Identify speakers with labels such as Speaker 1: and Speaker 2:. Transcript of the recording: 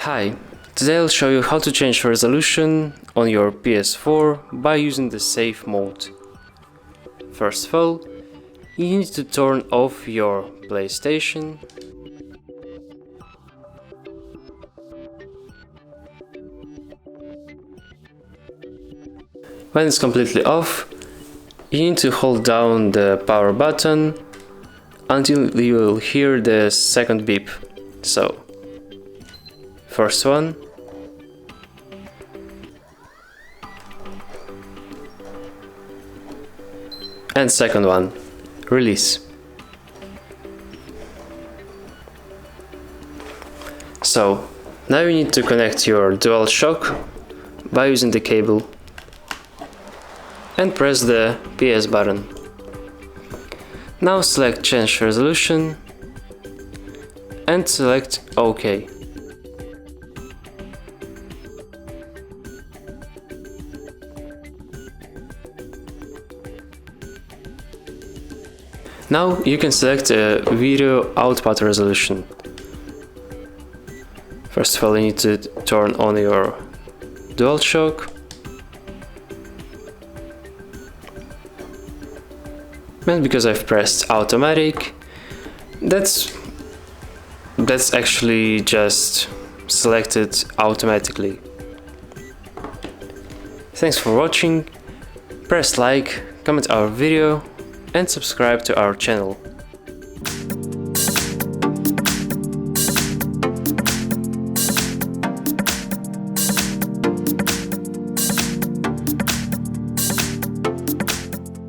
Speaker 1: Hi, today I'll show you how to change resolution on your PS4 by using the safe mode. First of all, you need to turn off your PlayStation. When it's completely off, you need to hold down the power button until you will hear the second beep. So, first one, and second one, release. So, now you need to connect your DualShock by using the cable and press the PS button. Now select Change Resolution and select OK. Now you can select a video output resolution. First of all, you need to turn on your DualShock. And because I've pressed automatic, that's actually just selected automatically. Thanks for watching. Press like, comment our video and subscribe to our channel.